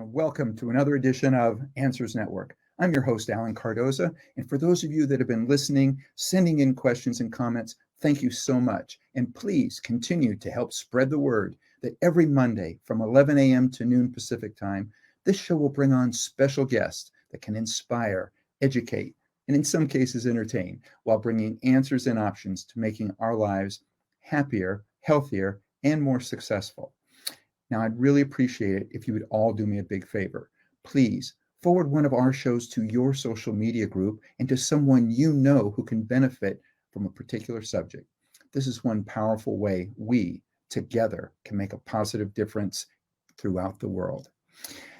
Welcome to another edition of Answers Network. I'm your host, Allen-Cardoza, and for those of you that have been listening, sending in questions and comments, thank you so much. And please continue to help spread the word that every Monday from 11 a.m. to noon Pacific time, this show will bring on special guests that can inspire, educate, and in some cases entertain, while bringing answers and options to making our lives happier, healthier, and more successful. Now, I'd really appreciate it if you would all do me a big favor. Please forward one of our shows to your social media group and to someone you know who can benefit from a particular subject. This is one powerful way we together can make a positive difference throughout the world.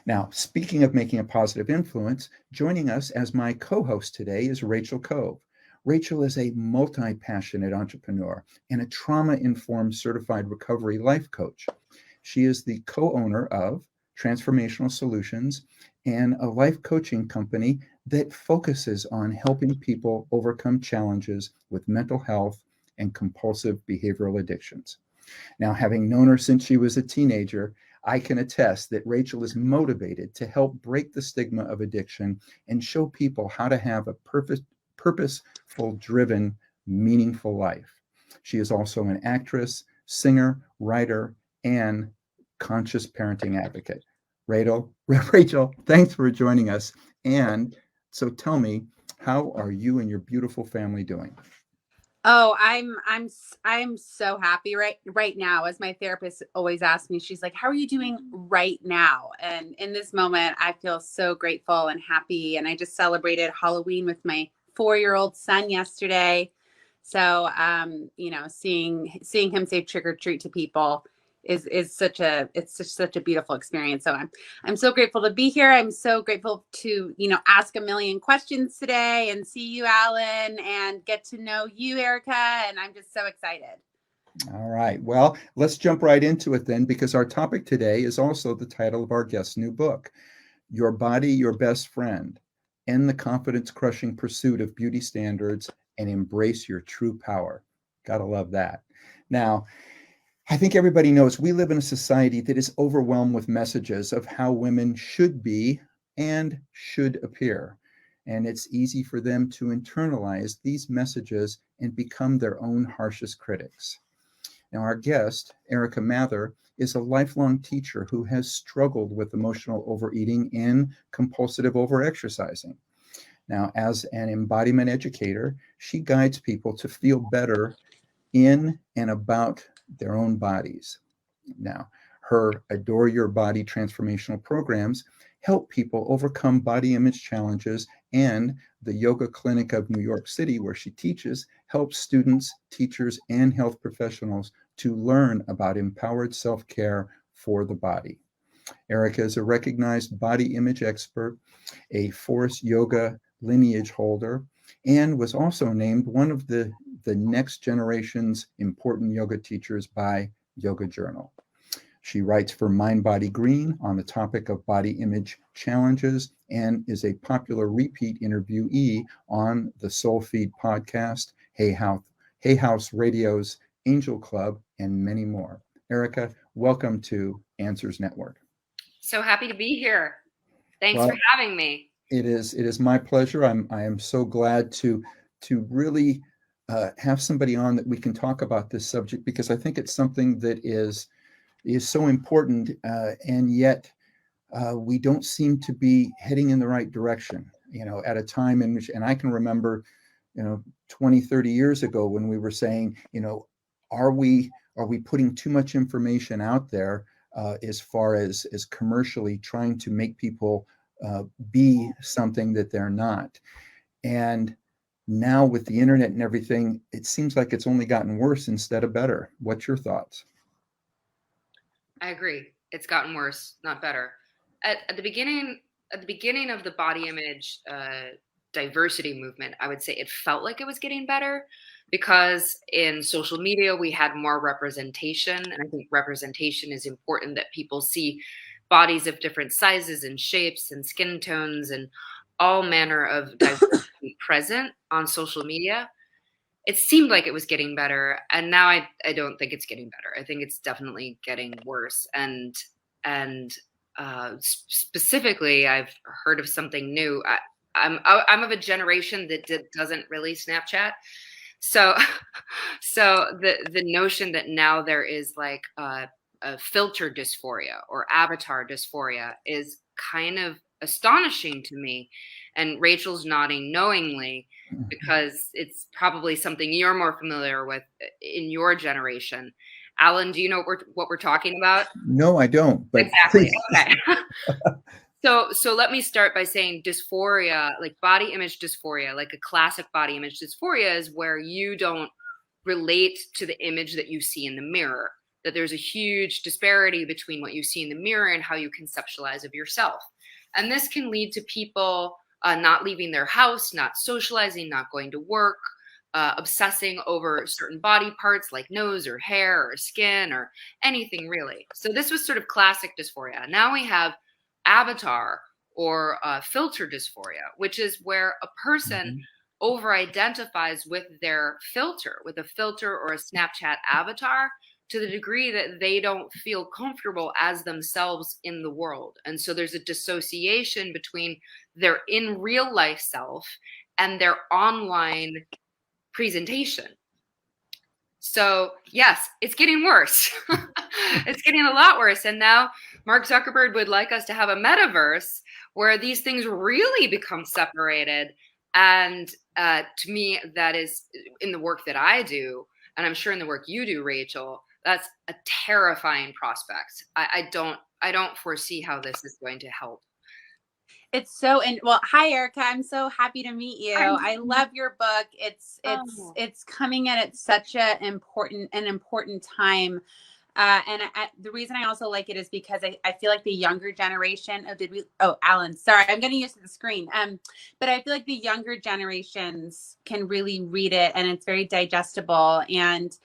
Now, speaking of making a positive influence, joining us as my co-host today is Rachel Kove. Rachel is a multi-passionate entrepreneur and a trauma-informed certified recovery life coach. She is the co-owner of Transformational Solutions and a life coaching company that focuses on helping people overcome challenges with mental health and compulsive behavioral addictions. Now, having known her since she was a teenager, I can attest that Rachel is motivated to help break the stigma of addiction and show people how to have a purposeful, driven, meaningful life. She is also an actress, singer, writer, and conscious parenting advocate. Rachel, thanks for joining us. And so tell me, how are you and your beautiful family doing? Oh, I'm so happy right now. As my therapist always asks me, she's like, "How are you doing right now?" And in this moment, I feel so grateful and happy. And I just celebrated Halloween with my 4-year-old son yesterday. So, seeing him say trick or treat to people is it's just such a beautiful experience. So I'm so grateful to be here. I'm so grateful to, ask a million questions today and see you, Alan, and get to know you, Erica. And I'm just so excited. All right. Well, let's jump right into it then, because our topic today is also the title of our guest's new book, Your Body, Your Best Friend: End the Confidence Crushing Pursuit of Beauty Standards and Embrace Your True Power. Gotta love that. Now, I think everybody knows we live in a society that is overwhelmed with messages of how women should be and should appear. And it's easy for them to internalize these messages and become their own harshest critics. Now, our guest, Erica Mather, is a lifelong teacher who has struggled with emotional overeating and compulsive overexercising. Now, as an embodiment educator, she guides people to feel better in and about their own bodies. Now, her Adore Your Body transformational programs help people overcome body image challenges, and the Yoga Clinic of New York City, where she teaches, helps students, teachers, and health professionals to learn about empowered self-care for the body. Erica is a recognized body image expert, a Forest Yoga lineage holder, and was also named one of the next generation's important yoga teachers by Yoga Journal. She writes for Mind Body Green on the topic of body image challenges and is a popular repeat interviewee on the Soul Feed podcast, Hay House Radio's Angel Club, and many more. Erica, welcome to Answers Network. So happy to be here. Thanks for having me. It is my pleasure. I am so glad to really have somebody on that we can talk about this subject, because I think it's something that is so important, and yet we don't seem to be heading in the right direction, at a time in which, and I can remember, 20, 30 years ago when we were saying, are we putting too much information out there as far as commercially trying to make people be something that they're not. And now with the internet and everything, it seems like it's only gotten worse instead of better. What's your thoughts? I agree. It's gotten worse, not better. At the beginning of the body image diversity movement, I would say it felt like it was getting better, because in social media we had more representation, and I think representation is important, that people see bodies of different sizes and shapes and skin tones and all manner of diversity present on social media. It seemed like it was getting better, and now I don't think it's getting better. I think it's definitely getting worse. And Specifically, I've heard of something new. I'm of a generation that doesn't really Snapchat, so so the notion that now there is like a filter dysphoria or avatar dysphoria is kind of astonishing to me. And Rachel's nodding knowingly because it's probably something you're more familiar with in your generation. Alan, do you know what we're talking about? No, I don't. But Exactly. please. Okay. So let me start by saying dysphoria, like body image dysphoria, like a classic body image dysphoria is where you don't relate to the image that you see in the mirror, that there's a huge disparity between what you see in the mirror and how you conceptualize of yourself. And this can lead to people not leaving their house, not socializing, not going to work, obsessing over certain body parts like nose or hair or skin or anything really. So this was sort of classic dysphoria. Now we have avatar or filter dysphoria, which is where a person over identifies with their filter, with a filter or a Snapchat avatar, to the degree that they don't feel comfortable as themselves in the world. And so there's a dissociation between their in real life self and their online presentation. So yes, it's getting worse. It's getting a lot worse. And now Mark Zuckerberg would like us to have a metaverse where these things really become separated. And to me, that is in the work that I do, and I'm sure in the work you do, Rachel, that's a terrifying prospect. I don't foresee how this is going to help. It's so, and well, hi Erica, I'm so happy to meet you. I love your book. It's coming in at such an important time. The reason I also like it is because I feel like the younger generation Alan, sorry, I'm getting used to the screen. But I feel like the younger generations can really read it and it's very digestible. And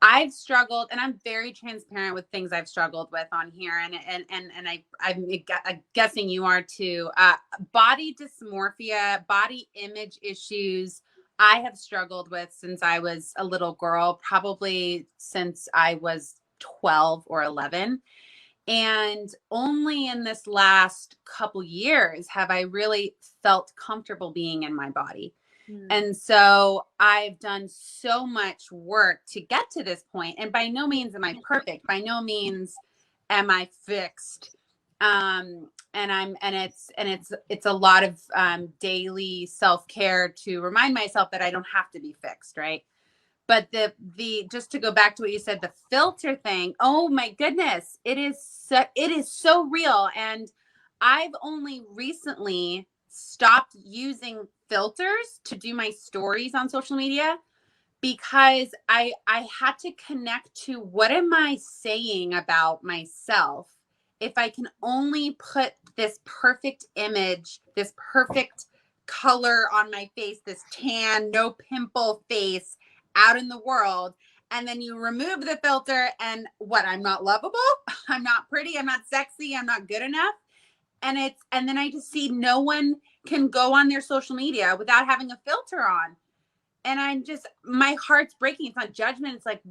I've struggled, and I'm very transparent with things I've struggled with on here, I'm guessing you are too. Body dysmorphia, body image issues, I have struggled with since I was a little girl, probably since I was 12 or 11. And only in this last couple years have I really felt comfortable being in my body. And so I've done so much work to get to this point. And by no means am I perfect. By no means am I fixed. And it's a lot of daily self-care to remind myself that I don't have to be fixed, right? But the just to go back to what you said, the filter thing, oh my goodness, it is so real. And I've only recently stopped using filters to do my stories on social media because I had to connect to what am I saying about myself if I can only put this perfect image, this perfect color on my face, this tan, no pimple face out in the world. And then you remove the filter and what? I'm not lovable. I'm not pretty. I'm not sexy. I'm not good enough. And then I just see no one can go on their social media without having a filter on. And my heart's breaking. It's not judgment. It's like,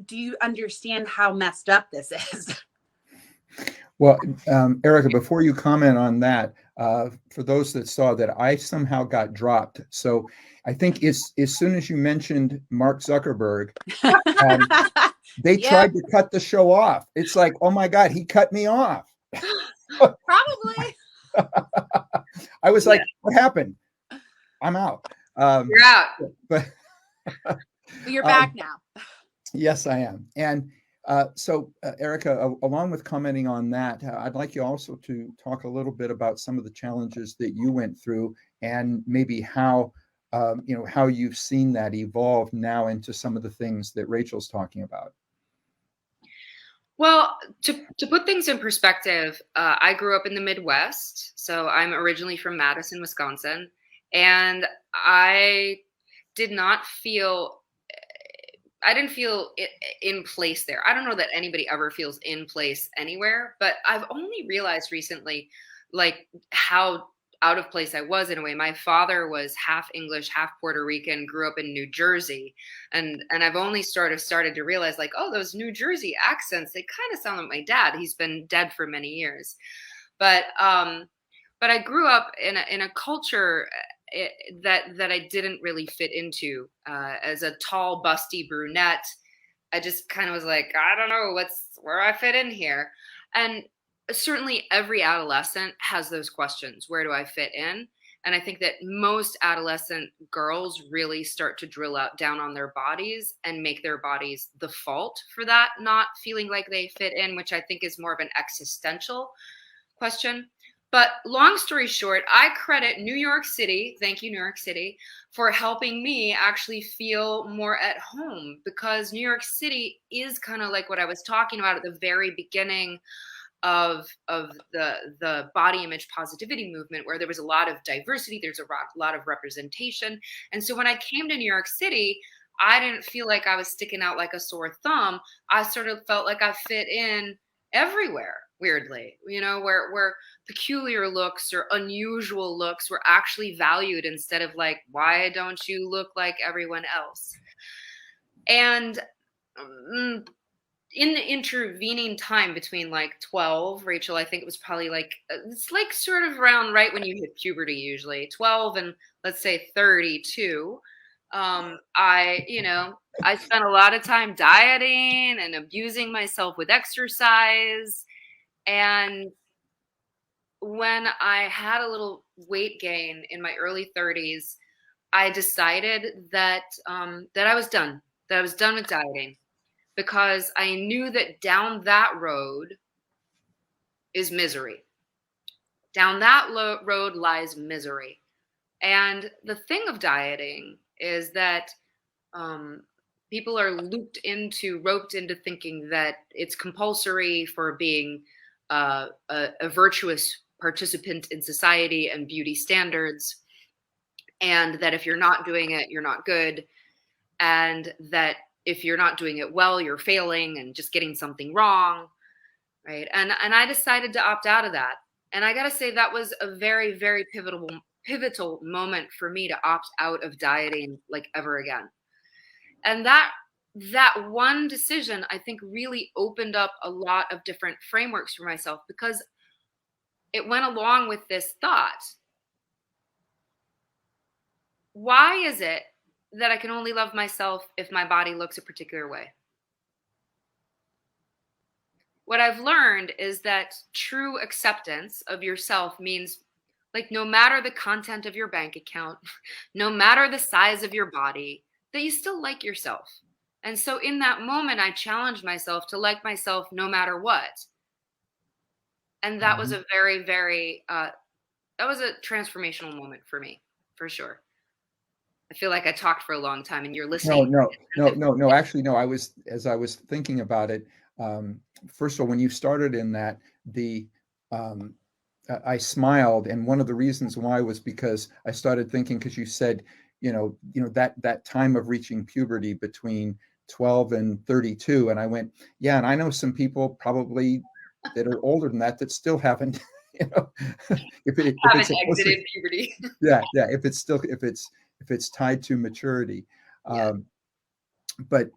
do you understand how messed up this is? Well, Erica, before you comment on that, for those that saw that, I somehow got dropped. So I think as soon as you mentioned Mark Zuckerberg, they tried to cut the show off. It's like, oh my God, he cut me off. Probably. I was like, what happened? I'm out. You're out. But you're back now. Yes, I am. And so, Erica, along with commenting on that, I'd like you also to talk a little bit about some of the challenges that you went through and maybe how you've seen that evolve now into some of the things that Rachel's talking about. Well, to put things in perspective, I grew up in the Midwest. So I'm originally from Madison, Wisconsin. And I didn't feel in place there. I don't know that anybody ever feels in place anywhere, but I've only realized recently, like how out of place I was in a way. My father was half English, half Puerto Rican, grew up in New Jersey. And I've only started to realize like, oh, those New Jersey accents, they kind of sound like my dad. He's been dead for many years. But I grew up in a culture that I didn't really fit into. As a tall, busty brunette, I just kind of was like, I don't know where I fit in here. And certainly every adolescent has those questions. Where do I fit in? And I think that most adolescent girls really start to drill out down on their bodies and make their bodies the fault for that, not feeling like they fit in, which I think is more of an existential question. But long story short, I credit New York City, thank you, New York City, for helping me actually feel more at home, because New York City is kind of like what I was talking about at the very beginning of the body image positivity movement, where there was a lot of diversity, there's a lot of representation. And so when I came to New York City, I didn't feel like I was sticking out like a sore thumb. I sort of felt like I fit in everywhere, weirdly, where peculiar looks or unusual looks were actually valued, instead of like, why don't you look like everyone else? And in the intervening time between like 12, Rachel, I think it was probably like, it's like sort of around right when you hit puberty, usually 12 and let's say 32. I spent a lot of time dieting and abusing myself with exercise. And when I had a little weight gain in my early 30s, I decided that I was done, with dieting, because I knew that down that road is misery. Down that road lies misery. And the thing of dieting is that people are roped into thinking that it's compulsory for being a virtuous participant in society and beauty standards, and that if you're not doing it, you're not good, and that if you're not doing it well, you're failing and just getting something wrong, right? And I decided to opt out of that. And I got to say, that was a very, very pivotal moment for me to opt out of dieting like ever again. And that one decision, I think, really opened up a lot of different frameworks for myself, because it went along with this thought. Why is it that I can only love myself if my body looks a particular way? What I've learned is that true acceptance of yourself means, like, no matter the content of your bank account, no matter the size of your body, that you still like yourself. And so in that moment, I challenged myself to like myself no matter what. And that was a very, very, that was a transformational moment for me, for sure. I feel like I talked for a long time and you're listening. No. Actually, no. As I was thinking about it, first of all, when you started in that, I smiled, and one of the reasons why was because I started thinking, because you said, that time of reaching puberty between 12 and 32, and I went, yeah, and I know some people probably that are older than that still haven't, if it's exited puberty. yeah, if it's tied to maturity. Yeah. But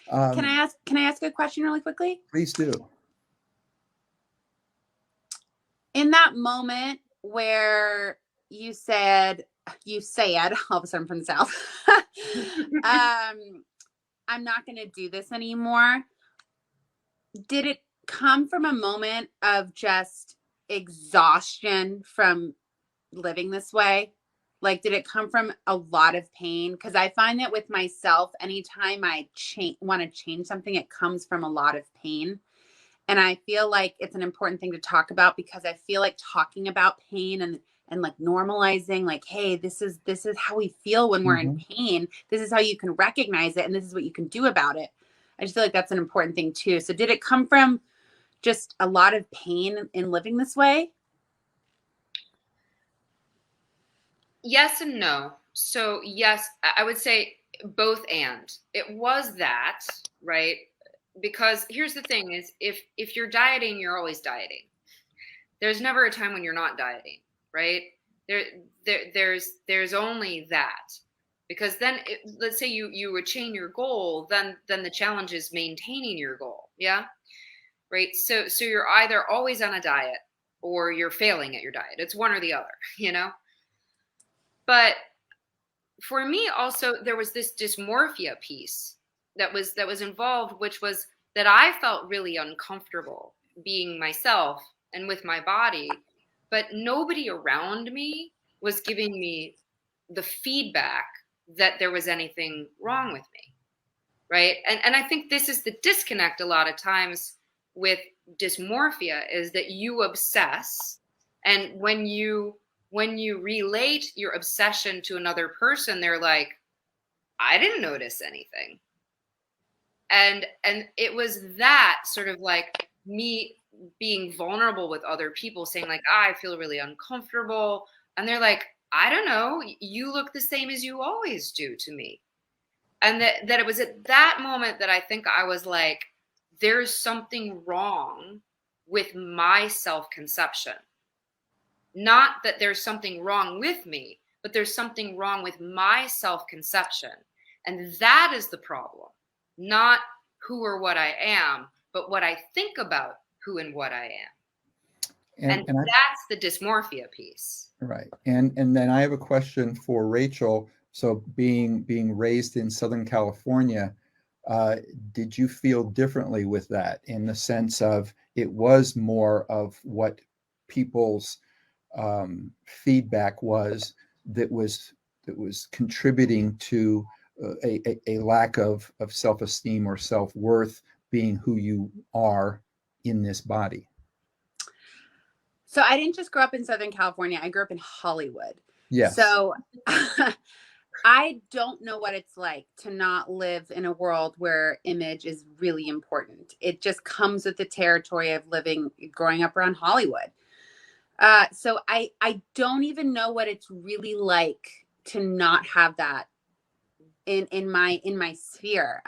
can I ask a question really quickly? Please do. In that moment where you said all of a sudden from the South, I'm not going to do this anymore. Did it come from a moment of just exhaustion from living this way? Like, did it come from a lot of pain? Because I find that with myself, anytime I want to change something, it comes from a lot of pain. And I feel like it's an important thing to talk about, because I feel like talking about pain and like normalizing, like, hey, this is how we feel when we're in pain. This is how you can recognize it, and this is what you can do about it. I just feel like that's an important thing too. So did it come from just a lot of pain in living this way? Yes and no. So yes, I would say both and. It was that, right? Because here's the thing is, if you're dieting, you're always dieting. There's never a time when you're not dieting, right? There's only that. Because then let's say you attain your goal, then the challenge is maintaining your goal. Yeah. Right. So you're either always on a diet or you're failing at your diet. It's one or the other, you know? But for me also, there was this dysmorphia piece that was involved, which was that I felt really uncomfortable being myself and with my body, but nobody around me was giving me the feedback that there was anything wrong with me. Right. And I think this is the disconnect a lot of times with dysmorphia, is that you obsess. And when you relate your obsession to another person, they're like, I didn't notice anything. And it was that sort of like me being vulnerable with other people, saying like, I feel really uncomfortable. And they're like, I don't know, you look the same as you always do to me. And that it was at that moment that I think I was like, there's something wrong with my self-conception. Not that there's something wrong with me, but there's something wrong with my self-conception. And that is the problem. Not who or what I am, but what I think about who and what I am. And that's the dysmorphia piece. Right. And then I have a question for Rachel. So being raised in Southern California, did you feel differently with that, in the sense of it was more of what people's feedback was that was contributing to a lack of self-esteem or self-worth, being who you are in this body? So I didn't just grow up in Southern California. I grew up in Hollywood. Yes. So I don't know what it's like to not live in a world where image is really important. It just comes with the territory of growing up around Hollywood. So I don't even know what it's really like to not have that in my sphere.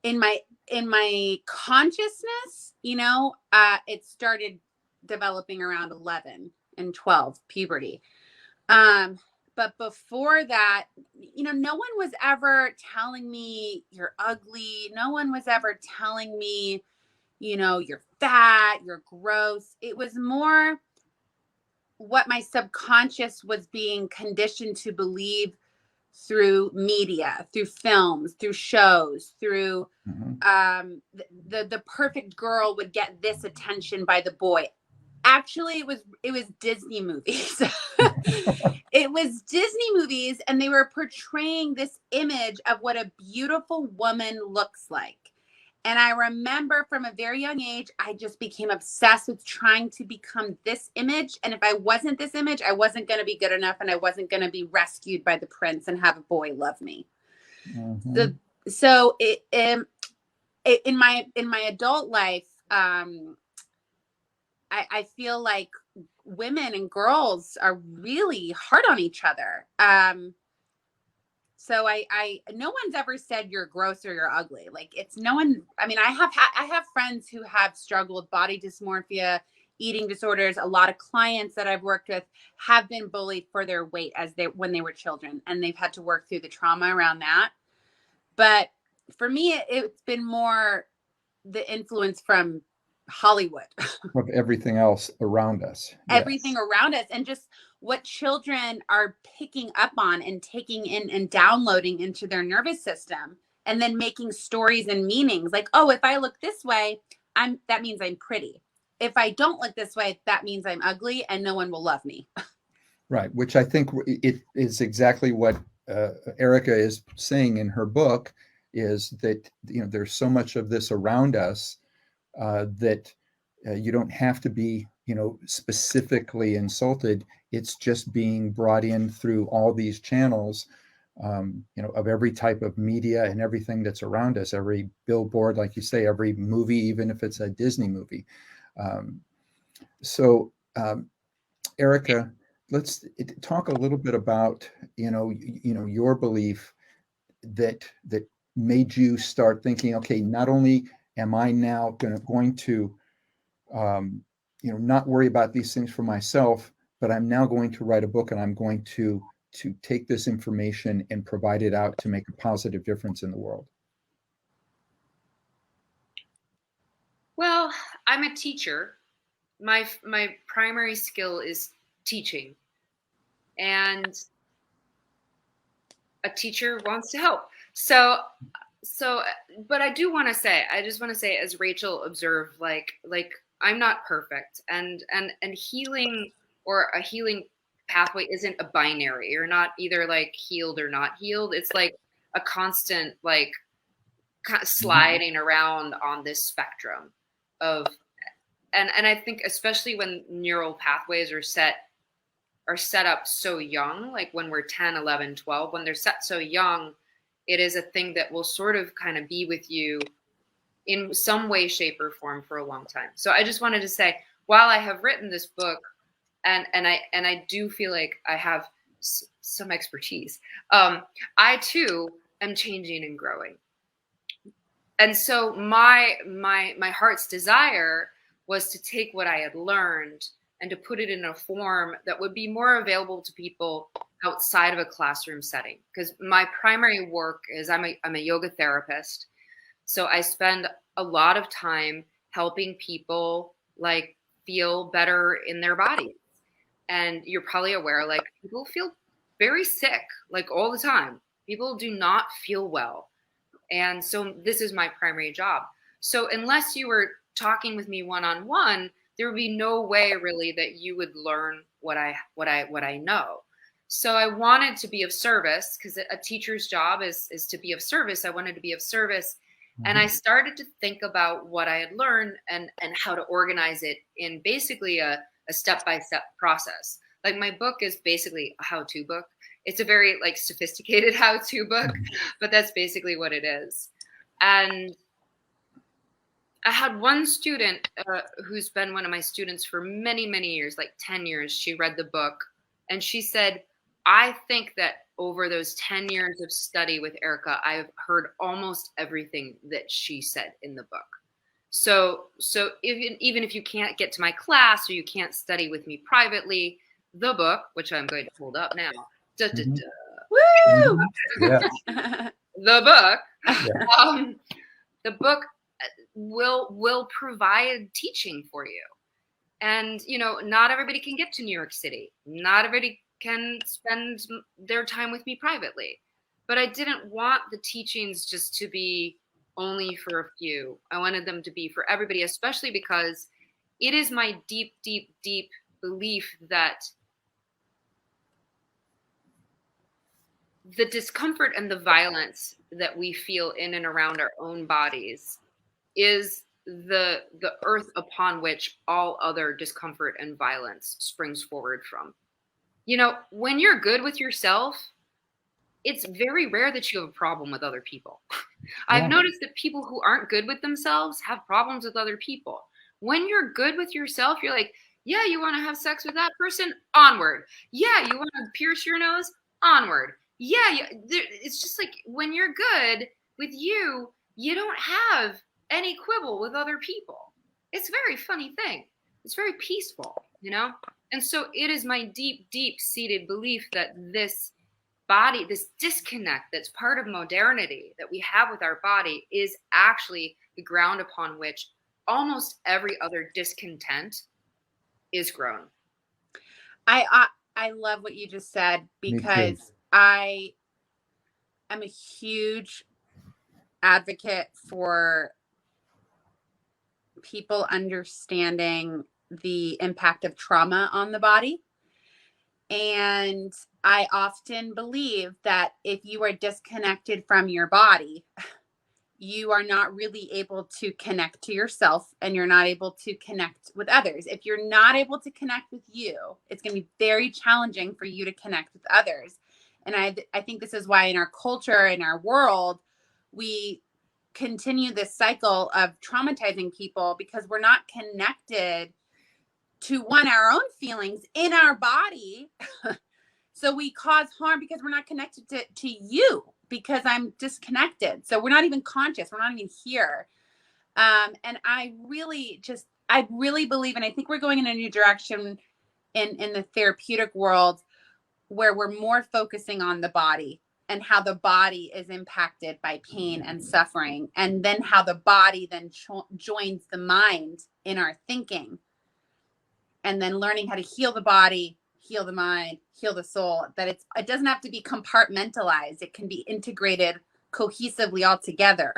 In my consciousness, it started developing around 11 and 12, puberty. But before that, no one was ever telling me you're ugly. No one was ever telling me, you're fat, you're gross. It was more what my subconscious was being conditioned to believe through media, through films, through shows, through the perfect girl would get this attention by the boy. Actually, it was Disney movies. It was Disney movies, and they were portraying this image of what a beautiful woman looks like. And I remember from a very young age, I just became obsessed with trying to become this image. And if I wasn't this image, I wasn't going to be good enough, and I wasn't going to be rescued by the prince and have a boy love me. Mm-hmm. So in my adult life, I feel like women and girls are really hard on each other. So no one's ever said you're gross or you're ugly. Like, it's no one. I mean, I have friends who have struggled with body dysmorphia, eating disorders. A lot of clients that I've worked with have been bullied for their weight when they were children, and they've had to work through the trauma around that. But for me, it's been more the influence from Hollywood, of everything else around us. Everything around us, and just what children are picking up on and taking in and downloading into their nervous system, and then making stories and meanings like, oh, if I look this way, that means I'm pretty. If I don't look this way, that means I'm ugly and no one will love me. Right, which I think it is exactly what Erica is saying in her book, is that there's so much of this around us that you don't have to be, specifically insulted. It's just being brought in through all these channels, of every type of media and everything that's around us, every billboard, like you say, every movie, even if it's a Disney movie. So Erica, let's talk a little bit about, your belief that made you start thinking, okay, not only am I now going to not worry about these things for myself, but I'm now going to write a book, and I'm going to take this information and provide it out to make a positive difference in the world? Well, I'm a teacher. My primary skill is teaching, and a teacher wants to help. So, but I do want to say, I just want to say, as Rachel observed, like I'm not perfect, and healing, or a healing pathway, isn't a binary. You're not either like healed or not healed. It's like a constant, like, kind of sliding around on this spectrum of, and I think especially when neural pathways are set up so young, like when we're 10, 11, 12, when they're set so young, it is a thing that will sort of kind of be with you in some way, shape, or form for a long time. So I just wanted to say, while I have written this book, and I do feel like I have some expertise, I too am changing and growing. And so my heart's desire was to take what I had learned and to put it in a form that would be more available to people outside of a classroom setting. Because my primary work is, I'm a yoga therapist. So I spend a lot of time helping people, like, feel better in their bodies. And you're probably aware, like, people feel very sick, like, all the time. People do not feel well. And so this is my primary job. So unless you were talking with me one-on-one, there would be no way really that you would learn what I know. So I wanted to be of service, because a teacher's job is to be of service. I wanted to be of service. And I started to think about what I had learned and how to organize it in basically a step-by-step process. Like, my book is basically a how-to book. It's a very, like, sophisticated how-to book, but that's basically what it is. And I had one student who's been one of my students for many, many years, like 10 years. She read the book and she said, I think that over those 10 years of study with Erica, I've heard almost everything that she said in the book. So even if you can't get to my class, or you can't study with me privately, the book, which I'm going to hold up now, Woo! Yeah. the book, Yeah. the book will provide teaching for you. And, you know, not everybody can get to New York City. Not everybody can spend their time with me privately. But I didn't want the teachings just to be only for a few. I wanted them to be for everybody, especially because it is my deep, deep, deep belief that the discomfort and the violence that we feel in and around our own bodies is the earth upon which all other discomfort and violence springs forward from. You know, when you're good with yourself, it's very rare that you have a problem with other people. I've noticed that people who aren't good with themselves have problems with other people. When you're good with yourself, you're like, yeah, you want to have sex with that person? Onward. Yeah, you want to pierce your nose? Onward. Yeah, it's just like, when you're good with you, you don't have any quibble with other people. It's a very funny thing. It's very peaceful, you know? And so it is my deep, deep seated belief that this body, this disconnect that's part of modernity that we have with our body, is actually the ground upon which almost every other discontent is grown. I love what you just said, because I am a huge advocate for people understanding the impact of trauma on the body. And I often believe that if you are disconnected from your body, you are not really able to connect to yourself, and you're not able to connect with others. If you're not able to connect with you, it's going to be very challenging for you to connect with others. And I think this is why in our culture, in our world, we continue this cycle of traumatizing people, because we're not connected to our own feelings in our body. So we cause harm because we're not connected to you, because I'm disconnected. So we're not even conscious. We're not even here. And I really believe, and I think we're going in a new direction in the therapeutic world where we're more focusing on the body and how the body is impacted by pain and suffering, and then how the body then joins the mind in our thinking, and then learning how to heal the body, heal the mind, heal the soul, that it doesn't have to be compartmentalized. It can be integrated cohesively all together.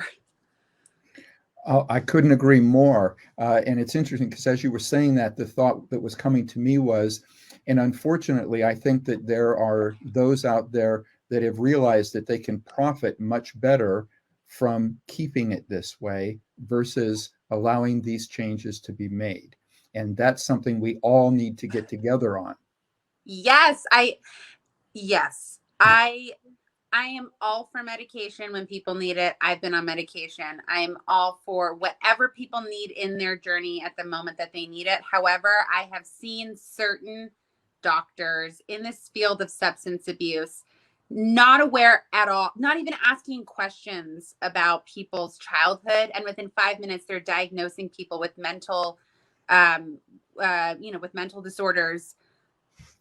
Oh, I couldn't agree more. And it's interesting because as you were saying that, the thought that was coming to me was, and unfortunately, I think that there are those out there that have realized that they can profit much better from keeping it this way versus allowing these changes to be made. And that's something we all need to get together on. Yes, I am all for medication when people need it. I've been on medication. I am all for whatever people need in their journey at the moment that they need it. However, I have seen certain doctors in this field of substance abuse not aware at all, not even asking questions about people's childhood. And within 5 minutes, they're diagnosing people with mental, with mental disorders.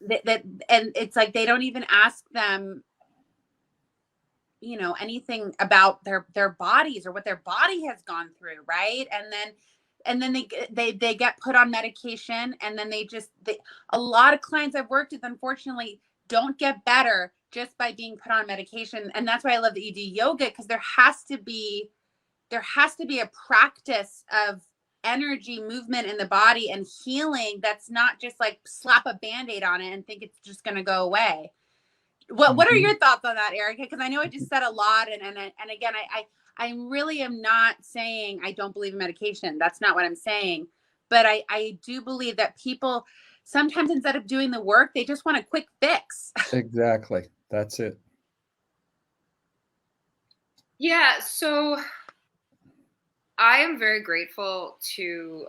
And it's like they don't even ask them anything about their bodies or what their body has gone through, right? And then they get put on medication, and then a lot of clients I've worked with, unfortunately, don't get better just by being put on medication. And that's why I love that you do yoga, because there has to be a practice of energy movement in the body and healing that's not just like slap a band-aid on it and think it's just going to go away. What are your thoughts on that, Erica? Because I know I just said a lot, and again, I really am not saying I don't believe in medication. That's not what I'm saying. But I do believe that people sometimes, instead of doing the work, they just want a quick fix. Exactly. That's it. Yeah. So I am very grateful to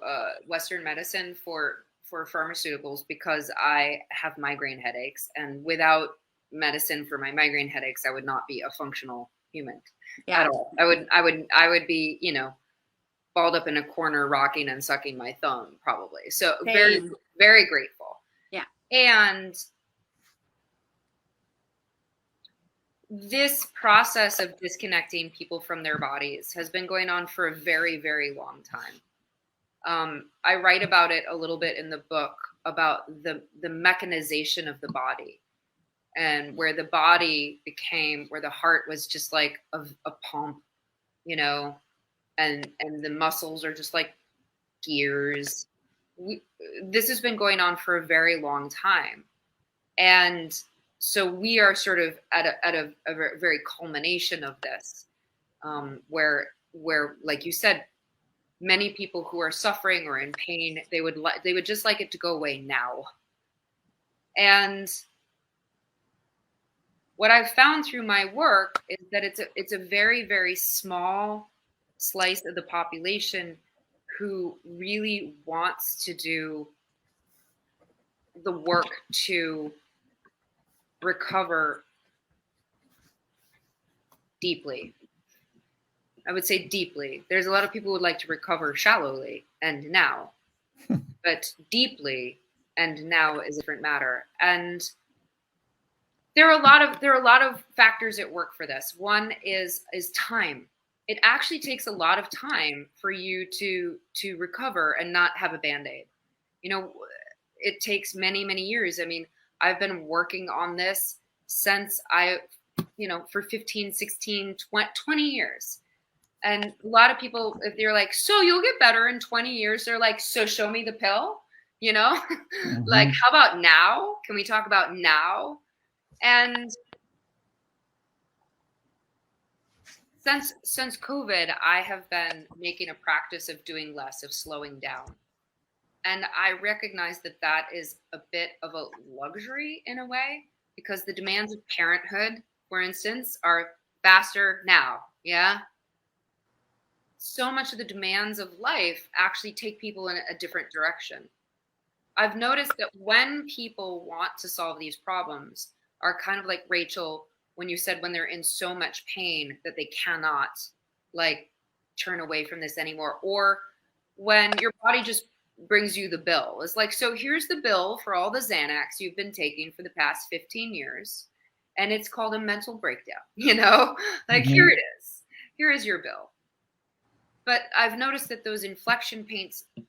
Western medicine for pharmaceuticals, because I have migraine headaches, and without medicine for my migraine headaches, I would not be a functional human at all. I would be, balled up in a corner, rocking and sucking my thumb, probably. So Same. very, very grateful. Yeah. And this process of disconnecting people from their bodies has been going on for a very, very long time. I write about it a little bit in the book, about the mechanization of the body, and where the body became, where the heart was just like a pump, and the muscles are just like gears. This has been going on for a very long time. And so we are sort of at a very culmination of this, where, like you said, many people who are suffering or in pain, they would just like it to go away now. And what I've found through my work is that it's a very, very small slice of the population who really wants to do the work to recover deeply. I would say deeply. There's a lot of people who would like to recover shallowly and now, but deeply and now is a different matter. And there are a lot of factors at work for this. One is time. It actually takes a lot of time for you to recover and not have a Band-Aid. It takes many, many years. I mean, I've been working on this since for 15, 16, 20 years. And a lot of people, if they're like, so you'll get better in 20 years, they're like, so show me the pill, Mm-hmm. Like, how about now? Can we talk about now? And since COVID, I have been making a practice of doing less, of slowing down. And I recognize that is a bit of a luxury in a way, because the demands of parenthood, for instance, are faster now. Yeah. So much of the demands of life actually take people in a different direction. I've noticed that when people want to solve these problems, are kind of like Rachel, when you said when they're in so much pain that they cannot like turn away from this anymore, or when your body just brings you the bill. It's like, so here's the bill for all the Xanax you've been taking for the past 15 years. And it's called a mental breakdown, like Mhm. here it is. Here is your bill. But I've noticed that those inflection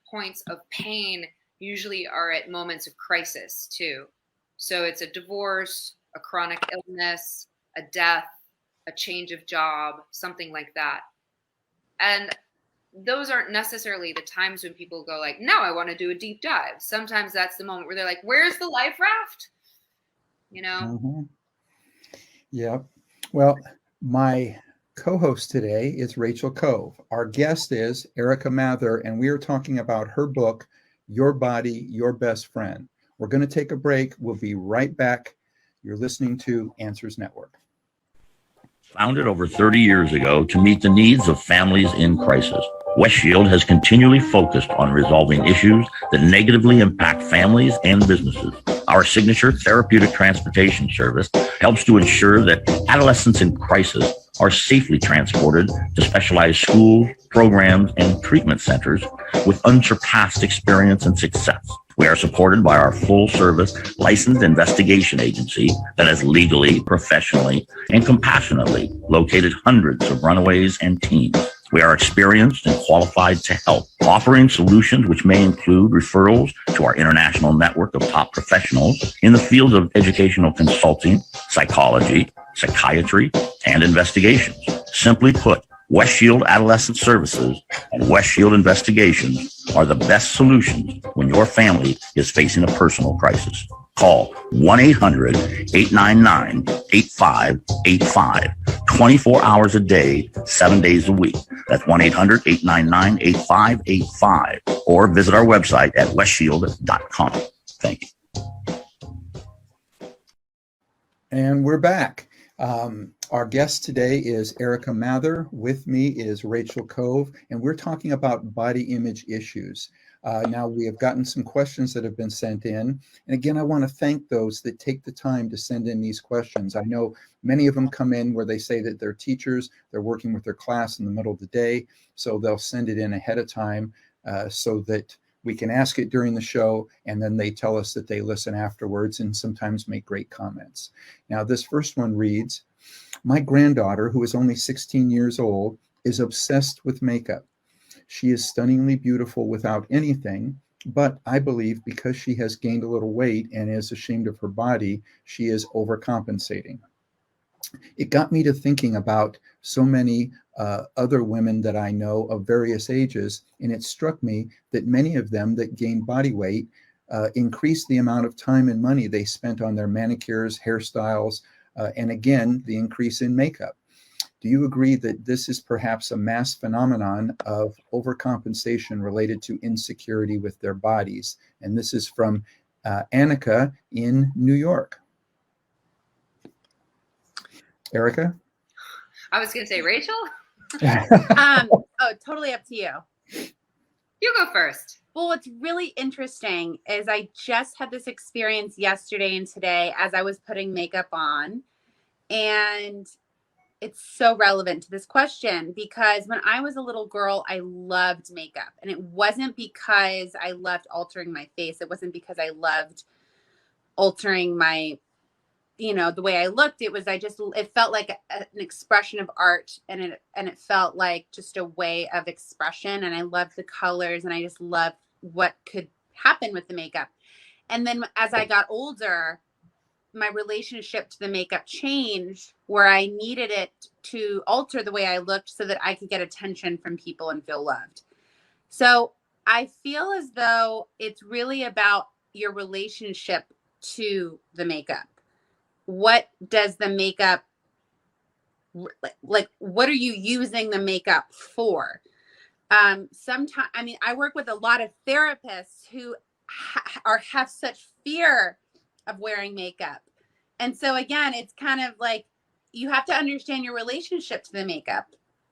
points of pain usually are at moments of crisis too. So it's a divorce, a chronic illness, a death, a change of job, something like that. And those aren't necessarily the times when people go like, now I want to do a deep dive. Sometimes that's the moment where they're like, where's the life raft? Mhm. Yep. Well, my co-host today is Rachel Kove. Our guest is Erica Mather, and we are talking about her book, Your Body, Your Best Friend. We're going to take a break. We'll be right back. You're listening to Answers Network. Founded over 30 years ago to meet the needs of families in crisis, West Shield has continually focused on resolving issues that negatively impact families and businesses. Our signature therapeutic transportation service helps to ensure that adolescents in crisis are safely transported to specialized schools, programs, and treatment centers with unsurpassed experience and success. We are supported by our full-service licensed investigation agency that has legally, professionally, and compassionately located hundreds of runaways and teens. We are experienced and qualified to help, offering solutions which may include referrals to our international network of top professionals in the fields of educational consulting, psychology, psychiatry, and investigations. Simply put, West Shield Adolescent Services and West Shield Investigations are the best solutions when your family is facing a personal crisis. Call 1-800-899-8585, 24 hours a day, 7 days a week. That's 1-800-899-8585, or visit our website at westshield.com. Thank you. And we're back. Our guest today is Erica Mather. With me is Rachel Kove, and we're talking about body image issues. Now, we have gotten some questions that have been sent in. And again, I want to thank those that take the time to send in these questions. I know many of them come in where they say that they're teachers, they're working with their class in the middle of the day, so they'll send it in ahead of time so that we can ask it during the show, and then they tell us that they listen afterwards and sometimes make great comments. Now, this first one reads, my granddaughter, who is only 16 years old, is obsessed with makeup. She is stunningly beautiful without anything, but I believe because she has gained a little weight and is ashamed of her body, she is overcompensating. It got me to thinking about so many other women that I know of various ages, and it struck me that many of them that gained body weight increased the amount of time and money they spent on their manicures, hairstyles, and again, the increase in makeup. Do you agree that this is perhaps a mass phenomenon of overcompensation related to insecurity with their bodies? And this is from Annika in New York. Erica? I was going to say, Rachel? Totally up to you. You go first. Well, what's really interesting is I just had this experience yesterday and today as I was putting makeup on. And it's so relevant to this question because when I was a little girl, I loved makeup. And it wasn't because I loved altering my face. It wasn't because I loved altering my, the way I looked. It was, it felt like an expression of art, and it felt like just a way of expression. And I loved the colors, and I just loved what could happen with the makeup. And then as I got older, my relationship to the makeup changed where I needed it to alter the way I looked so that I could get attention from people and feel loved. So I feel as though it's really about your relationship to the makeup. What does the makeup, like, what are you using the makeup for? Sometimes, I work with a lot of therapists who have such fear of wearing makeup. And so again, it's kind of like you have to understand your relationship to the makeup.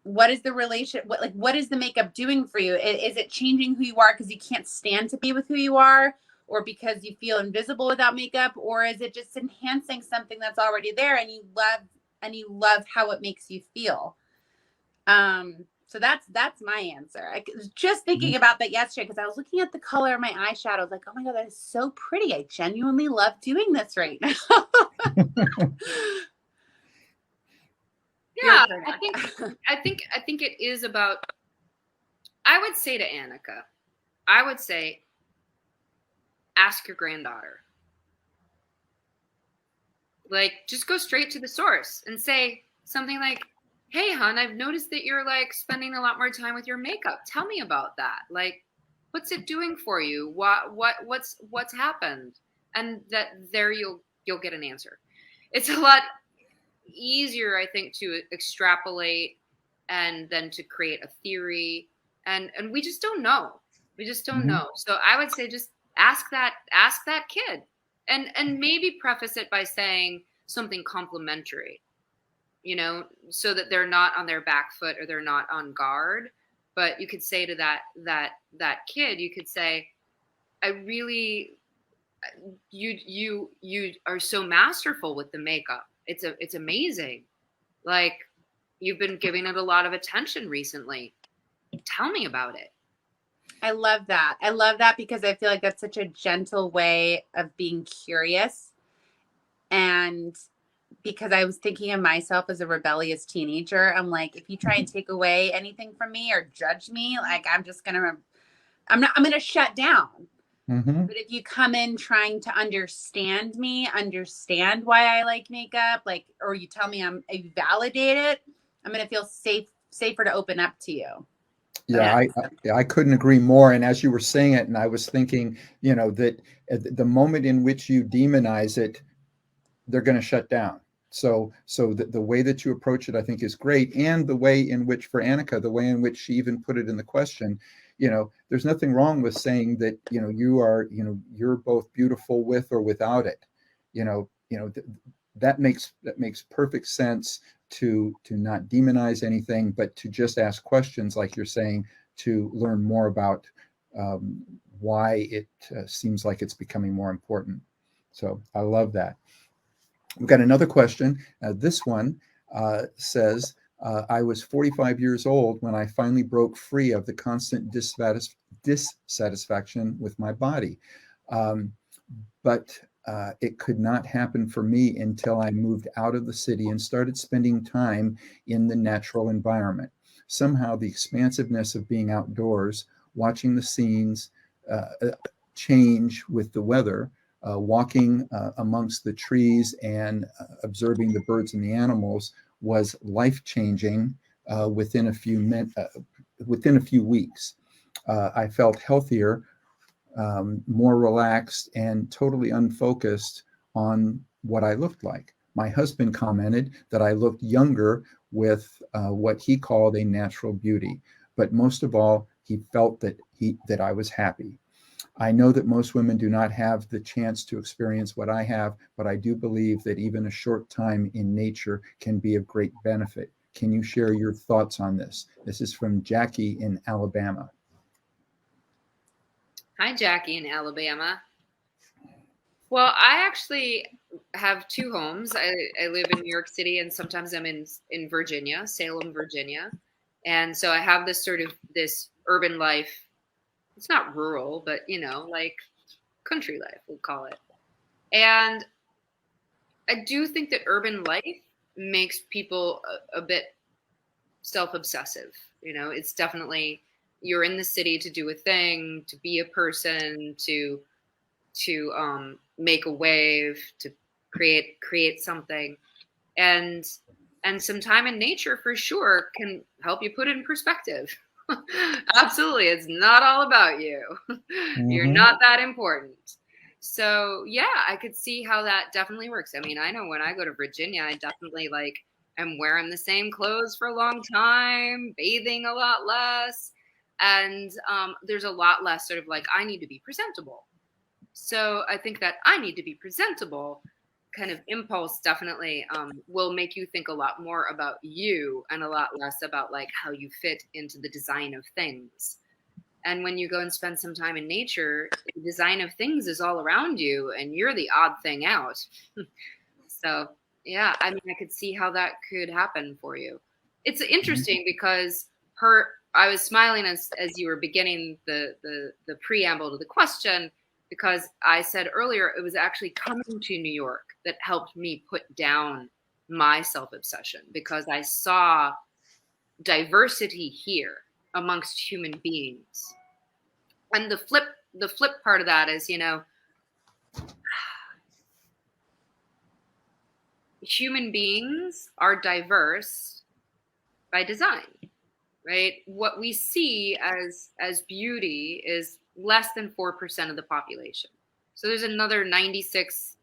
What is the relationship? What is the makeup doing for you? Is it changing who you are because you can't stand to be with who you are, or because you feel invisible without makeup, or is it just enhancing something that's already there and you love how it makes you feel? So that's my answer. I was just thinking about that yesterday because I was looking at the color of my eyeshadow. I was like, oh my God, that is so pretty. I genuinely love doing this right now. Yeah, I think it is about, I would say to Annika, I would say, ask your granddaughter. Like, just go straight to the source and say something like, hey, hon, I've noticed that you're like spending a lot more time with your makeup. Tell me about that. Like, what's it doing for you? What's happened? And that there you'll get an answer. It's a lot easier, I think, to extrapolate and then to create a theory. And we just don't know. We just don't know. So I would say just ask that kid. And maybe preface it by saying something complimentary, you know, so that they're not on their back foot or they're not on guard. But you could say to that kid, you could say, I really, you are so masterful with the makeup. It's amazing. Like, you've been giving it a lot of attention recently. Tell me about it. I love that. I love that because I feel like that's such a gentle way of being curious. And because I was thinking of myself as a rebellious teenager, I'm like, if you try and take away anything from me or judge me, like, I'm going to shut down. But if you come in trying to understand me, understand why I like makeup, like, or you tell me I validate it, I'm going to feel safer to open up to you. Yeah, I couldn't agree more. And as you were saying it, and I was thinking, you know, that at the moment in which you demonize it, they're going to shut down. So the way that you approach it, I think, is great. And the way in which, for Annika, the way in which she even put it in the question, you know, there's nothing wrong with saying that, you know, you're both beautiful with or without it. That makes perfect sense, to not demonize anything, but to just ask questions, like you're saying, to learn more about why it seems like it's becoming more important. So I love that. We've got another question. This one says, I was 45 years old when I finally broke free of the constant dissatisfaction with my body. But it could not happen for me until I moved out of the city and started spending time in the natural environment. Somehow the expansiveness of being outdoors, watching the scenes change with the weather, walking amongst the trees and observing the birds and the animals was life-changing within a few weeks. I felt healthier, more relaxed, and totally unfocused on what I looked like. My husband commented that I looked younger with what he called a natural beauty, but most of all, he felt that I was happy. I know that most women do not have the chance to experience what I have, but I do believe that even a short time in nature can be of great benefit. Can you share your thoughts on this? This is from Jackie in Alabama. Hi, Jackie in Alabama. Well, I actually have two homes. I live in New York City, and sometimes I'm in Virginia, Salem, Virginia. And so I have this urban life. It's not rural, but, you know, like country life, we'll call it. And I do think that urban life makes people a bit self-obsessive. You know, it's definitely, you're in the city to do a thing, to be a person, to make a wave, to create something. And some time in nature for sure can help you put it in perspective. Absolutely. It's not all about you. You're not that important. So yeah, I could see how that definitely works. I mean, I know when I go to Virginia, I definitely am wearing the same clothes for a long time, bathing a lot less. And there's a lot less sort of I need to be presentable. So I think that I need to be presentable kind of impulse definitely will make you think a lot more about you and a lot less about how you fit into the design of things. And when you go and spend some time in nature, the design of things is all around you and you're the odd thing out. So yeah, I mean, I could see how that could happen for you. It's interesting because I was smiling as you were beginning the preamble to the question, because I said earlier it was actually coming to New York that helped me put down my self-obsession, because I saw diversity here amongst human beings. And the flip part of that is, human beings are diverse by design, right? What we see as beauty is less than 4% of the population. So there's another 96%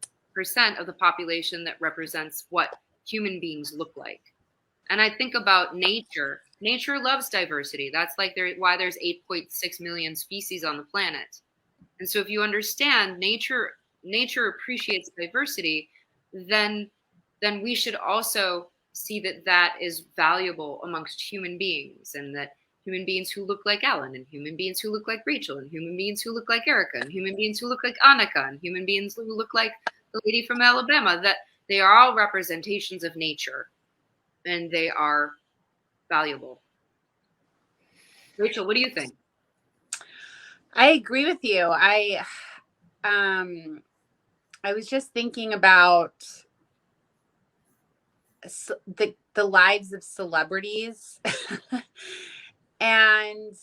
of the population that represents what human beings look like. And I think about nature. Nature loves diversity. That's like why there's 8.6 million species on the planet. And so if you understand nature appreciates diversity, then we should also see that is valuable amongst human beings, and that human beings who look like Alan, and human beings who look like Rachel, and human beings who look like Erica, and human beings who look like Annika, and human beings who look like the lady from Alabama, that they are all representations of nature, and they are valuable. Rachel, what do you think? I agree with you. I was just thinking about the lives of celebrities and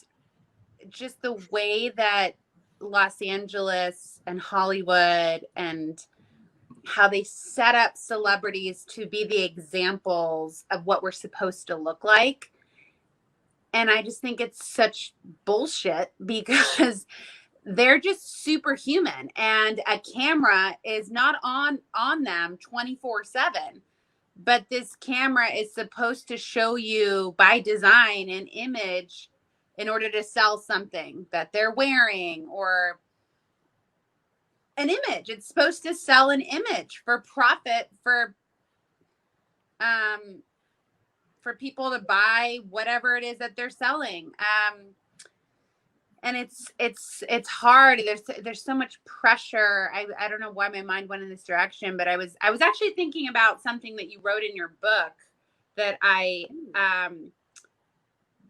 just the way that Los Angeles and Hollywood and how they set up celebrities to be the examples of what we're supposed to look like. And I just think it's such bullshit, because they're just superhuman, and a camera is not on them 24/7. But this camera is supposed to show you by design an image in order to sell something that they're wearing, or an image. It's supposed to sell an image for profit, for people to buy whatever it is that they're selling. And it's hard. There's so much pressure. I don't know why my mind went in this direction, but I was actually thinking about something that you wrote in your book that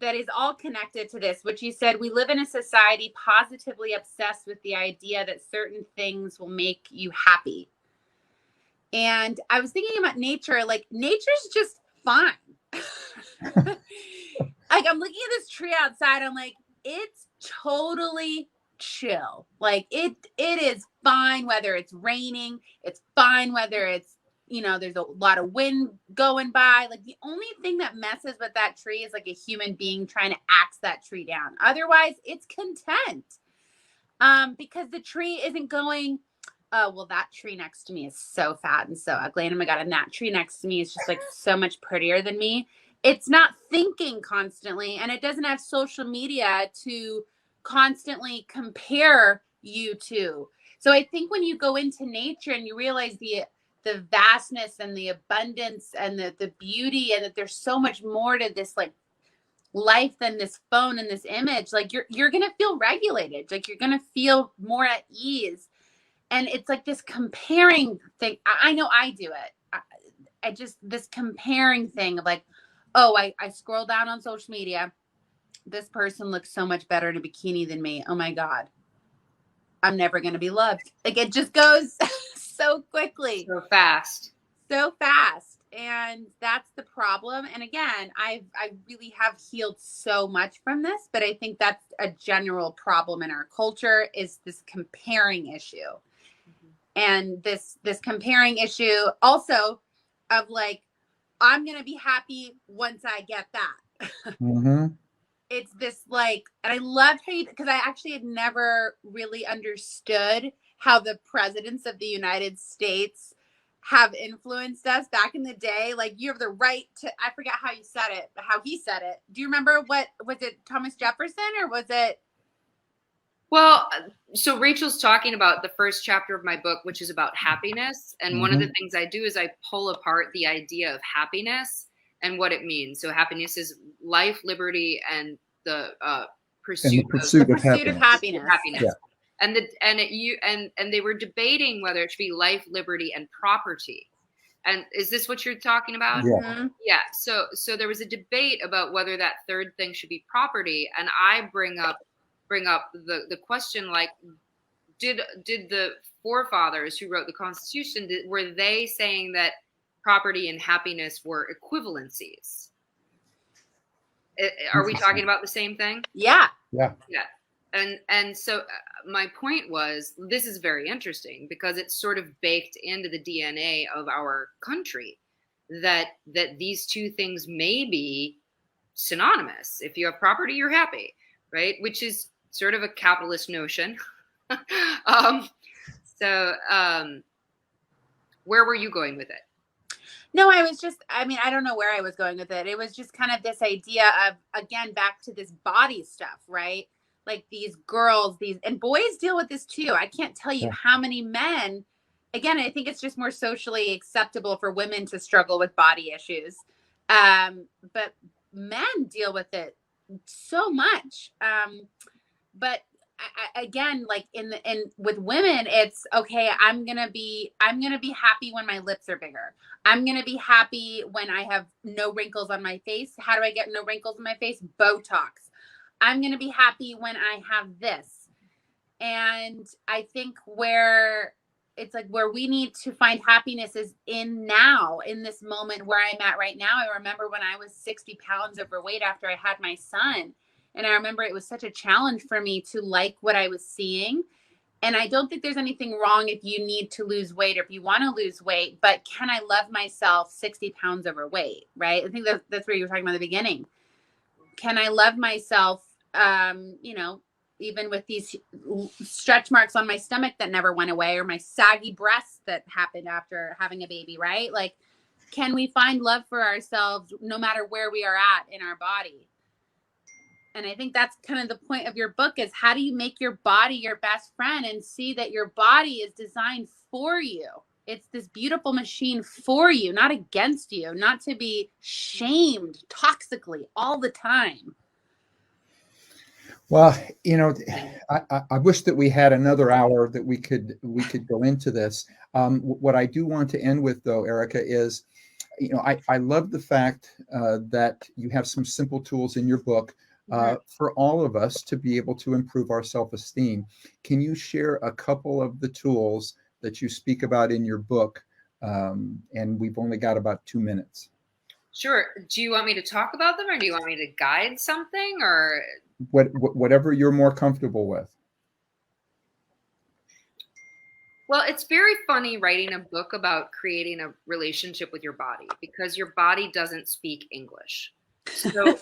that is all connected to this, which you said: we live in a society positively obsessed with the idea that certain things will make you happy. And I was thinking about nature, like nature's just fine. Like, I'm looking at this tree outside, I'm like, it's totally chill. Like it is fine whether it's raining, it's fine whether it's, there's a lot of wind going by. Like, the only thing that messes with that tree is like a human being trying to axe that tree down. Otherwise, it's content. Because the tree isn't going, oh, well, that tree next to me is so fat and so ugly, and oh my God, and that tree next to me is just like so much prettier than me. It's not thinking constantly, and it doesn't have social media to constantly compare you to. So I think when you go into nature and you realize the vastness and the abundance and the beauty, and that there's so much more to this like life than this phone and this image, like you're going to feel regulated. Like, you're going to feel more at ease. And it's like this comparing thing. I know I do it. I just, this comparing thing of like, oh, I scroll down on social media. This person looks so much better in a bikini than me. Oh my God. I'm never going to be loved. Like, it just goes so quickly. So fast. And that's the problem. And again, I really have healed so much from this, but I think that's a general problem in our culture, is this comparing issue. And this comparing issue also of like, I'm going to be happy once I get that. Mm-hmm. It's this like, and I loved how because I actually had never really understood how the presidents of the United States have influenced us back in the day. Like, you have the right to, I forget how you said it, how he said it. Do you remember was it Thomas Jefferson, or was it? Well, so Rachel's talking about the first chapter of my book, which is about happiness. And one of the things I do is I pull apart the idea of happiness and what it means. So happiness is life, liberty, and the pursuit of happiness. Yeah. And they were debating whether it should be life, liberty, and property. And is this what you're talking about? Yeah. Mhm. Yeah. So there was a debate about whether that third thing should be property, and I bring up the question, like, did the forefathers who wrote the Constitution, were they saying that property and happiness were equivalencies? Are we talking about the same thing? Yeah. Yeah. Yeah. And so my point was, this is very interesting because it's sort of baked into the DNA of our country that these two things may be synonymous. If you have property, you're happy, right? Which is sort of a capitalist notion. Where were you going with it? No, I don't know where I was going with it. It was just kind of this idea of, again, back to this body stuff, right? Like these girls, and boys deal with this too. I can't tell you how many men, again, I think it's just more socially acceptable for women to struggle with body issues. But men deal with it so much. But again, like with women, it's okay. I'm gonna be happy when my lips are bigger. I'm gonna be happy when I have no wrinkles on my face. How do I get no wrinkles on my face? Botox. I'm gonna be happy when I have this. And I think where we need to find happiness is in now, in this moment where I'm at right now. I remember when I was 60 pounds overweight after I had my son. And I remember it was such a challenge for me to like what I was seeing. And I don't think there's anything wrong if you need to lose weight or if you want to lose weight, but can I love myself 60 pounds overweight, right? I think that's where you were talking about at the beginning. Can I love myself, even with these stretch marks on my stomach that never went away, or my saggy breasts that happened after having a baby, right? Like, can we find love for ourselves no matter where we are at in our body? And I think that's kind of the point of your book, is how do you make your body your best friend and see that your body is designed for you? It's this beautiful machine for you, not against you, not to be shamed toxically all the time. Well, I wish that we had another hour that we could go into this. What I do want to end with, though, Erica, is, I love the fact that you have some simple tools in your book for all of us to be able to improve our self-esteem. Can you share a couple of the tools that you speak about in your book? And we've only got about 2 minutes. Sure. Do you want me to talk about them, or do you want me to guide something, or whatever you're more comfortable with? Well, it's very funny writing a book about creating a relationship with your body, because your body doesn't speak English. So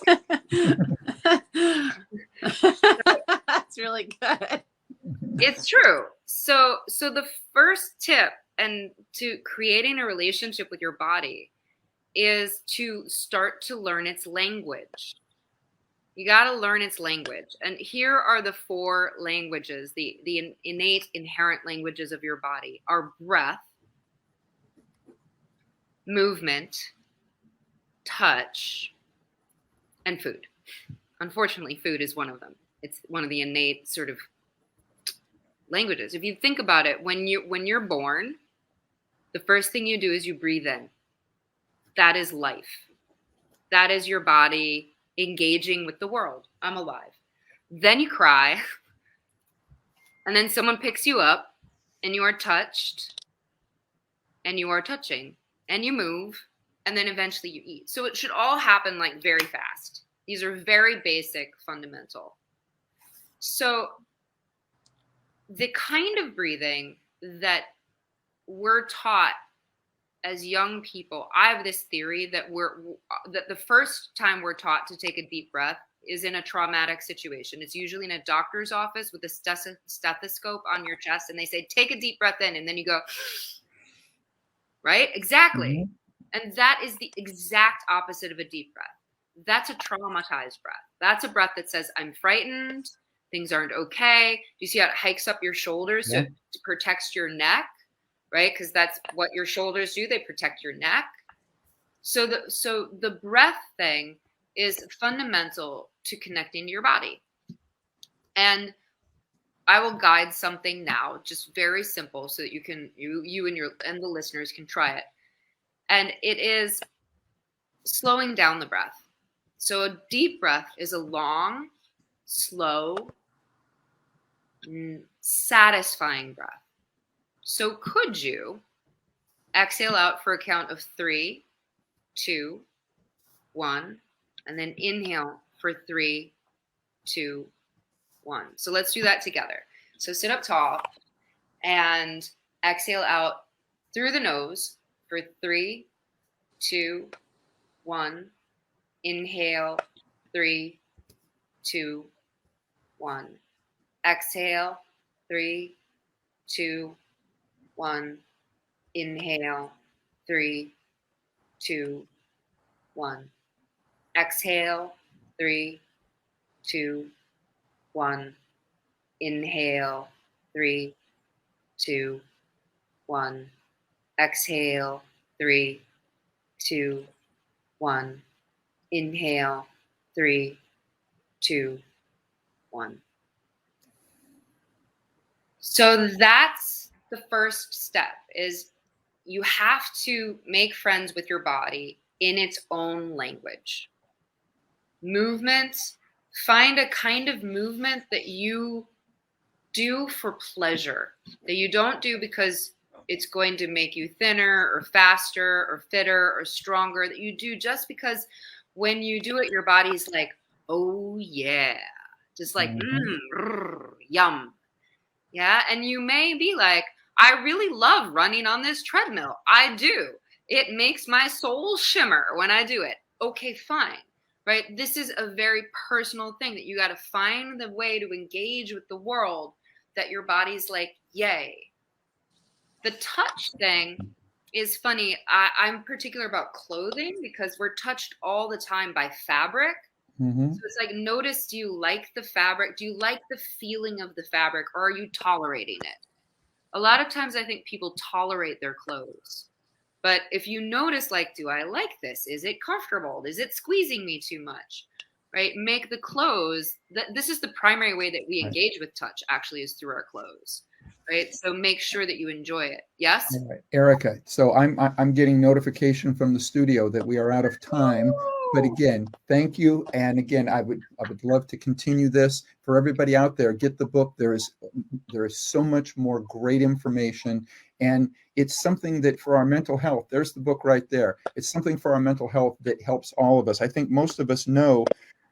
that's really good. It's true. So the first tip and to creating a relationship with your body is to start to learn its language. You got to learn its language. And here are the 4 languages, the innate, inherent languages of your body are breath, movement, touch, and food. Unfortunately, food is one of them. It's one of the innate sort of languages. If you think about it, when you're born, the first thing you do is you breathe in. That is life. That is your body engaging with the world. I'm alive. Then you cry, and then someone picks you up, and you are touched, and you are touching, and you move, and then eventually you eat. So it should all happen like very fast. These are very basic, fundamental. So the kind of breathing that we're taught as young people, I have this theory that that the first time we're taught to take a deep breath is in a traumatic situation. It's usually in a doctor's office with a stethoscope on your chest, and they say, take a deep breath in, and then you go, right? Exactly. Mm-hmm. And that is the exact opposite of a deep breath. That's a traumatized breath. That's a breath that says, I'm frightened, things aren't okay. Do you see how it hikes up your shoulders so it protects your neck? Right? Because that's what your shoulders do. They protect your neck. So the breath thing is fundamental to connecting to your body. And I will guide something now, just very simple, so that you and the listeners can try it. And it is slowing down the breath. So a deep breath is a long, slow, satisfying breath. So could you exhale out for a count of 3, 2, 1, and then inhale for 3, 2, 1. So let's do that together. So sit up tall and exhale out through the nose for 3, 2, 1. Inhale, 3, 2, 1. Exhale, 3, 2, 1. Inhale, 3, 2, 1. Exhale, 3, 2, 1. Inhale, 3, 2, 1. Exhale, 3, 2, 1. Inhale, 3, 2, 1. So that's the first step, is you have to make friends with your body in its own language. Movement, find a kind of movement that you do for pleasure, that you don't do because it's going to make you thinner or faster or fitter or stronger, that you do just because when you do it, your body's like, oh yeah, just like, yum. Yeah, and you may be like, I really love running on this treadmill. I do. It makes my soul shimmer when I do it. Okay, fine. Right? This is a very personal thing that you got to find the way to engage with the world that your body's like, yay. The touch thing is funny. I'm particular about clothing because we're touched all the time by fabric. So it's like, notice, do you like the fabric? Do you like the feeling of the fabric, or are you tolerating it? A lot of times I think people tolerate their clothes. But if you notice, like, do I like this? Is it comfortable? Is it squeezing me too much? Right? Make the clothes. This is the primary way that we engage with touch, actually, is through our clothes. Right? So make sure that you enjoy it. Yes? All right. Erica, so I'm getting notification from the studio that we are out of time. But again, thank you. And again, I would love to continue this. For everybody out there, get the book. There is so much more great information. And it's something that for our mental health, there's the book right there. It's something for our mental health that helps all of us. I think most of us know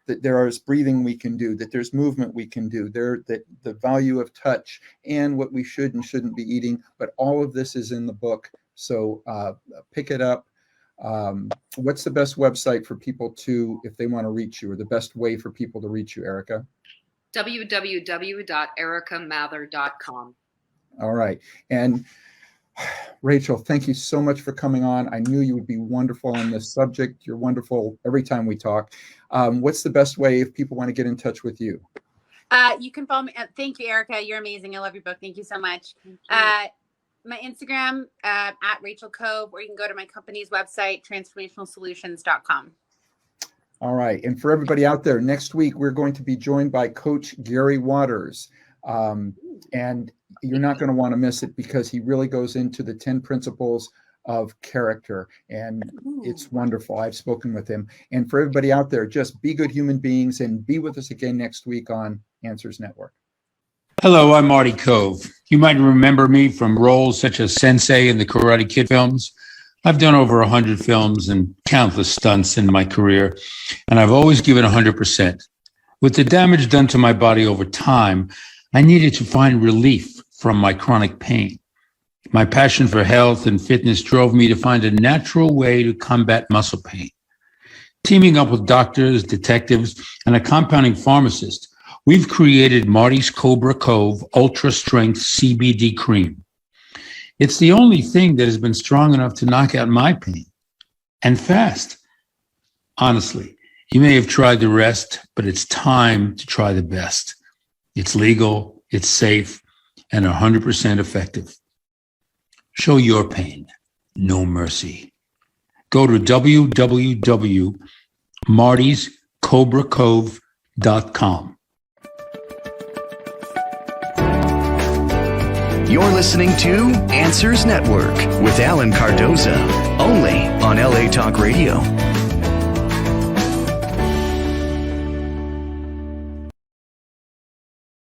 that there is breathing we can do, that there's movement we can do, that the value of touch and what we should and shouldn't be eating. But all of this is in the book. So pick it up. What's the best website for people to, if they want to reach you, or the best way for people to reach you, Erica? www.ericamather.com. All right. And Rachel, thank you so much for coming on. I knew you would be wonderful on this subject. You're wonderful every time we talk. What's the best way if people want to get in touch with you? You can follow me. Thank you, Erica. You're amazing. I love your book. Thank you so much. My Instagram at Rachel Kove, or you can go to my company's website, transformationalsolutions.com. All right. And for everybody out there, next week, we're going to be joined by Coach Gary Waters. And you're not going to want to miss it because he really goes into the 10 principles of character. And it's wonderful. I've spoken with him. And for everybody out there, just be good human beings and be with us again next week on Answers Network. Hello, I'm Marty Kove. You might remember me from roles such as Sensei in the Karate Kid films. I've done over 100 films and countless stunts in my career, and I've always given 100%. With the damage done to my body over time, I needed to find relief from my chronic pain. My passion for health and fitness drove me to find a natural way to combat muscle pain. Teaming up with doctors, detectives, and a compounding pharmacist, we've created Marty's Cobra Kove Ultra Strength CBD Cream. It's the only thing that has been strong enough to knock out my pain, and fast. Honestly, you may have tried the rest, but it's time to try the best. It's legal, it's safe, and 100% effective. Show your pain, no mercy. Go to www.martyscobrakove.com. You're listening to Answers Network with Allen-Cardoza, only on LA Talk Radio.